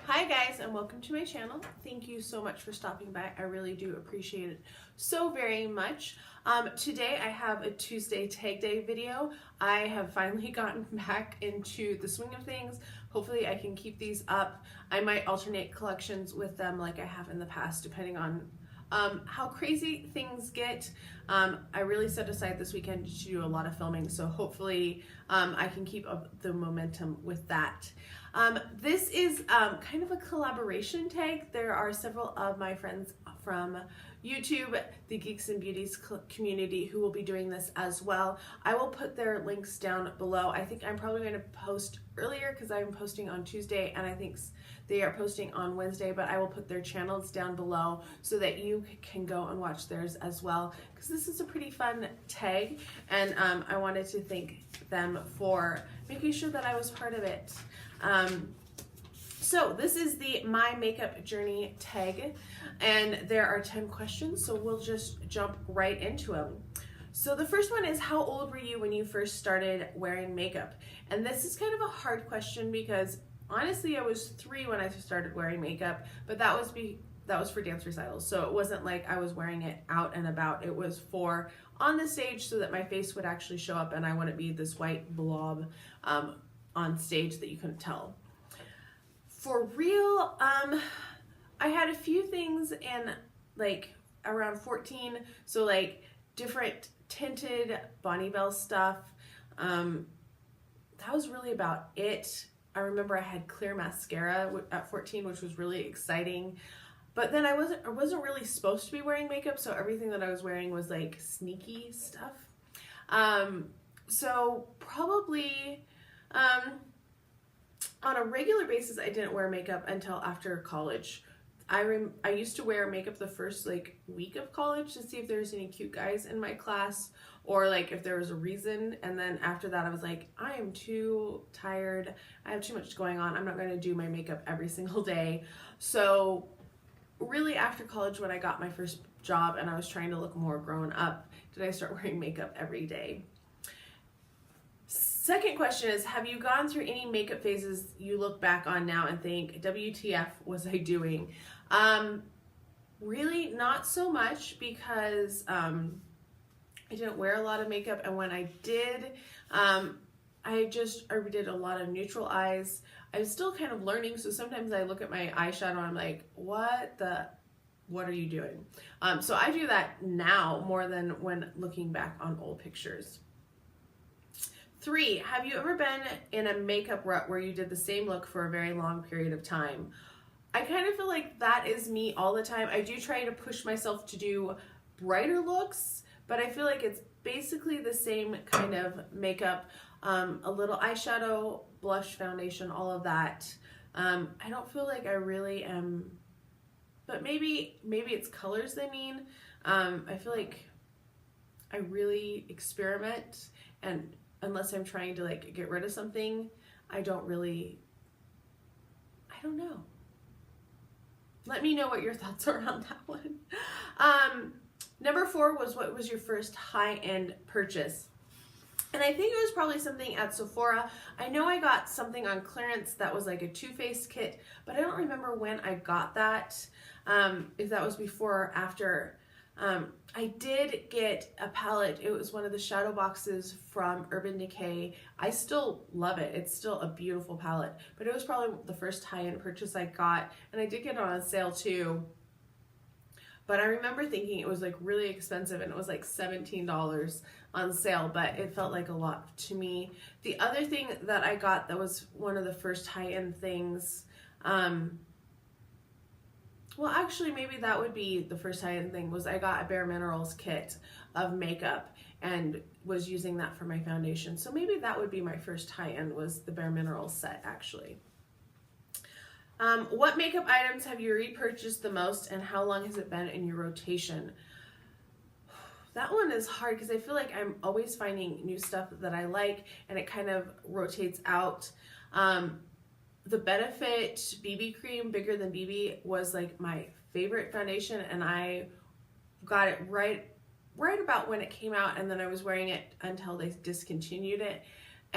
Hi guys, and welcome to my channel. Thank you so much for stopping by. I really do appreciate it so very much. Today I have a Tuesday tag day video. I have finally gotten back into the swing of things. Hopefully I can keep these up. I might alternate collections with them like I have in the past, depending on how crazy things get. I really set aside this weekend to do a lot of filming, so hopefully I can keep up the momentum with that. This is kind of a collaboration tag. There are several of my friends from YouTube, the Geeks and Beauties community, who will be doing this as well. I will put their links down below. I think I'm probably going to post earlier because I'm posting on Tuesday and I think they are posting on Wednesday, but I will put their channels down below so that you can go and watch theirs as well, because this is a pretty fun tag, and I wanted to thank them for making sure that I was part of it. So this is the My Makeup Journey tag, and there are 10 questions, so we'll just jump right into them. So the first one is, how old were you when you first started wearing makeup? And this is kind of a hard question because honestly I was 3 when I started wearing makeup, but that was for dance recitals, so it wasn't like I was wearing it out and about. It was for on the stage so that my face would actually show up and I wouldn't be this white blob on stage that you couldn't tell. For real, I had a few things in like around 14, so like different tinted Bonnie Bell stuff. That was really about it. I remember I had clear mascara at 14, which was really exciting. But then I wasn't really supposed to be wearing makeup, so everything that I was wearing was like sneaky stuff. So probably on a regular basis, I didn't wear makeup until after college. I used to wear makeup the first like week of college to see if there was any cute guys in my class, or like if there was a reason, and then after that I was like, I am too tired, I have too much going on, I'm not going to do my makeup every single day. So really after college, when I got my first job and I was trying to look more grown up, did I start wearing makeup every day. Second question is, have you gone through any makeup phases you look back on now and think, WTF was I doing? Really not so much, because I didn't wear a lot of makeup, and when I did, I did a lot of neutral eyes. I'm still kind of learning, so sometimes I look at my eyeshadow and I'm like, what are you doing? So I do that now more than when looking back on old pictures. 3, have you ever been in a makeup rut where you did the same look for a very long period of time? I kind of feel like that is me all the time. I do try to push myself to do brighter looks, but I feel like it's basically the same kind of makeup, a little eyeshadow, blush, foundation, all of that. I don't feel like I really am, but maybe it's colors they mean. I feel like I really experiment, and unless I'm trying to like get rid of something, I don't know. Let me know what your thoughts are on that one. Number 4 was, what was your first high-end purchase? And I think it was probably something at Sephora. I know I got something on clearance that was like a Too Faced kit, but I don't remember when I got that, if that was before or after. I did get a palette. It was one of the shadow boxes from Urban Decay. I still love it. It's still a beautiful palette, but it was probably the first high-end purchase I got, and I did get it on a sale too. But I remember thinking it was like really expensive, and it was like $17 on sale, but it felt like a lot to me. The other thing that I got that was one of the first high-end things, well, actually, maybe that would be the first high-end thing, was I got a Bare Minerals kit of makeup and was using that for my foundation. So maybe that would be my first high-end, was the Bare Minerals set, actually. What makeup items have you repurchased the most, and how long has it been in your rotation? That one is hard because I feel like I'm always finding new stuff that I like, and it kind of rotates out. The Benefit BB cream, Bigger Than BB, was like my favorite foundation, and I got it right about when it came out, and then I was wearing it until they discontinued it.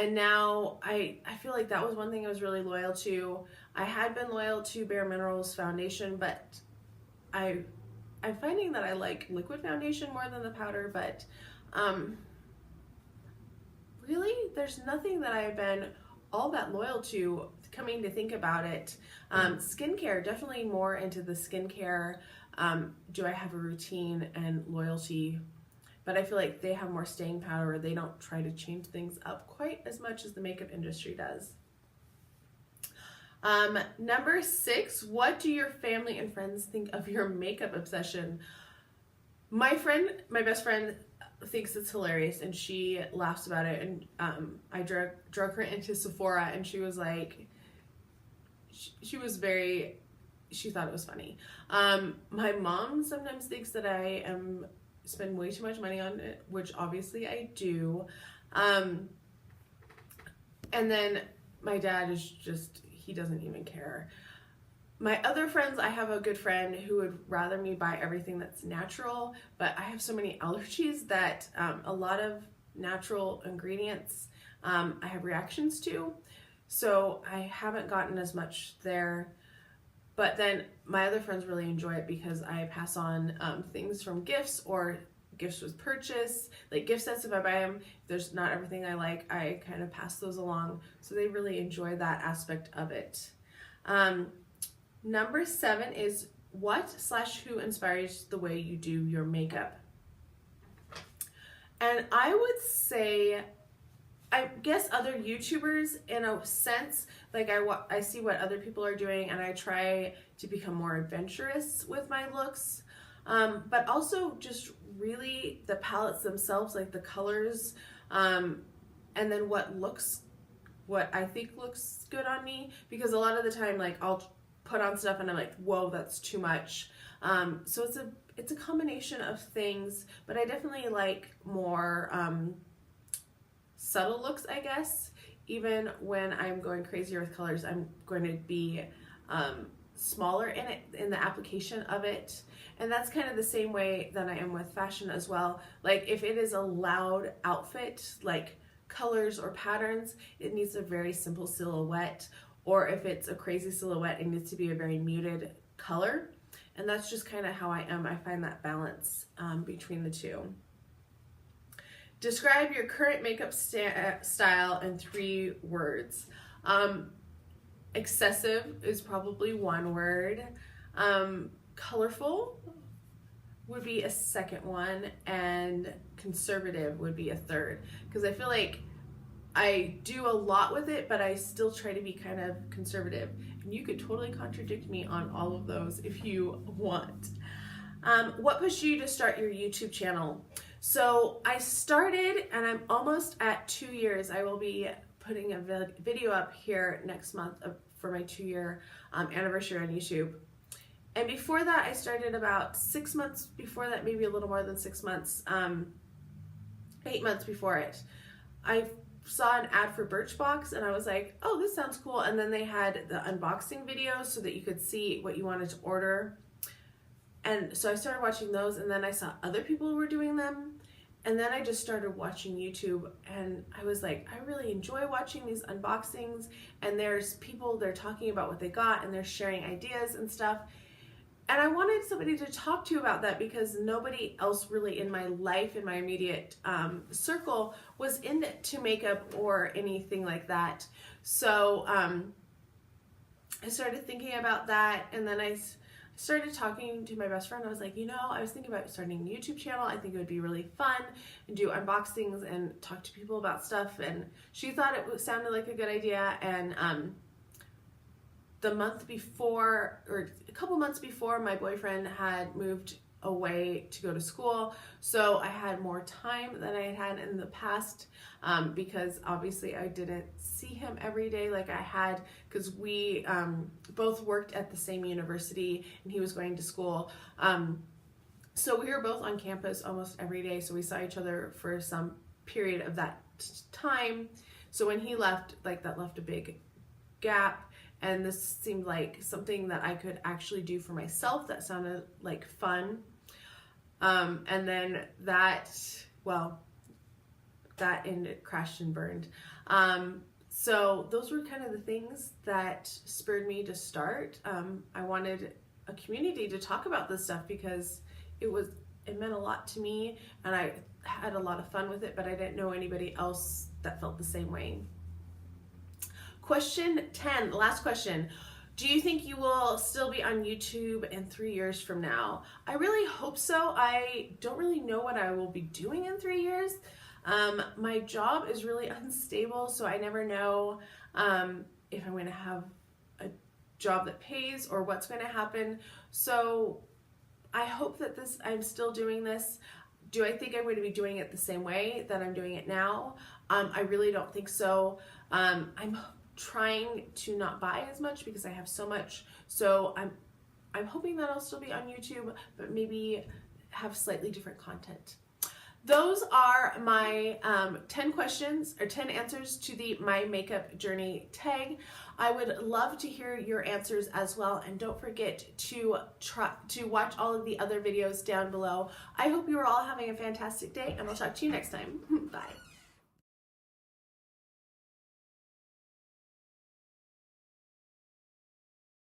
And now I feel like that was one thing I was really loyal to. I had been loyal to Bare Minerals foundation, but I'm finding that I like liquid foundation more than the powder, but really there's nothing that I've been all that loyal to, coming to think about it. Skincare, definitely more into the skincare. Do I have a routine and loyalty? But I feel like they have more staying power. They don't try to change things up quite as much as the makeup industry does. Number 6, what do your family and friends think of your makeup obsession? My best friend thinks it's hilarious and she laughs about it, and I drug her into Sephora, and she was like, she thought it was funny. My mom sometimes thinks that I spend way too much money on it, which obviously I do. And then my dad is just, he doesn't even care. My other friends, I have a good friend who would rather me buy everything that's natural, but I have so many allergies that a lot of natural ingredients I have reactions to, so I haven't gotten as much there. But then my other friends really enjoy it because I pass on things from gifts or gifts with purchase, like gift sets. If I buy them, if there's not everything I like, I kind of pass those along. So they really enjoy that aspect of it. Number 7 is what/who inspires the way you do your makeup? And I would say, I guess other YouTubers, in a sense. Like I see what other people are doing and I try to become more adventurous with my looks. But also just really the palettes themselves, like the colors, and then what I think looks good on me. Because a lot of the time, like I'll put on stuff and I'm like, whoa, that's too much. So it's a combination of things, but I definitely like more subtle looks, I guess. Even when I'm going crazier with colors, I'm going to be smaller in the application of it. And that's kind of the same way that I am with fashion as well. Like if it is a loud outfit, like colors or patterns, it needs a very simple silhouette. Or if it's a crazy silhouette, it needs to be a very muted color. And that's just kind of how I am. I find that balance between the two. Describe your current makeup style in 3 words. Excessive is probably 1 word. Colorful would be a second one, and conservative would be a third. Because I feel like I do a lot with it, but I still try to be kind of conservative. And you could totally contradict me on all of those if you want. What pushed you to start your YouTube channel? So I started, and I'm almost at 2 years. I will be putting a video up here next month for my 2-year anniversary on YouTube. And before that, I started about 6 months before that, maybe a little more than 6 months, 8 months before it. I saw an ad for Birchbox and I was like, oh, this sounds cool. And then they had the unboxing videos so that you could see what you wanted to order. And so I started watching those, and then I saw other people were doing them. And then I just started watching YouTube, and I was like, I really enjoy watching these unboxings, and there's people, they're talking about what they got and they're sharing ideas and stuff. And I wanted somebody to talk to about that because nobody else really in my life, in my immediate circle, was into makeup or anything like that. So I started thinking about that, and then I started talking to my best friend. I was like, you know, I was thinking about starting a YouTube channel. I think it would be really fun and do unboxings and talk to people about stuff. And she thought it sounded like a good idea. And the month before, or a couple months before, my boyfriend had moved away to go to school. So I had more time than I had had in the past because obviously I didn't see him every day like I had, because we both worked at the same university and he was going to school. So we were both on campus almost every day. So we saw each other for some period of that time. So when he left, like that left a big gap. And this seemed like something that I could actually do for myself that sounded like fun. And then that, well, that ended, crashed and burned. So those were kind of the things that spurred me to start. I wanted a community to talk about this stuff because it meant a lot to me, and I had a lot of fun with it, but I didn't know anybody else that felt the same way. Question 10, last question. Do you think you will still be on YouTube in 3 years from now? I really hope so. I don't really know what I will be doing in 3 years. My job is really unstable, so I never know if I'm going to have a job that pays or what's going to happen. So I hope that I'm still doing this. Do I think I'm going to be doing it the same way that I'm doing it now? I really don't think so. I'm trying to not buy as much because I have so much. So I'm hoping that I'll still be on YouTube, but maybe have slightly different content. Those are my 10 questions or 10 answers to the My Makeup Journey tag. I would love to hear your answers as well, and don't forget to watch all of the other videos down below. I hope you are all having a fantastic day, and I'll talk to you next time. Bye.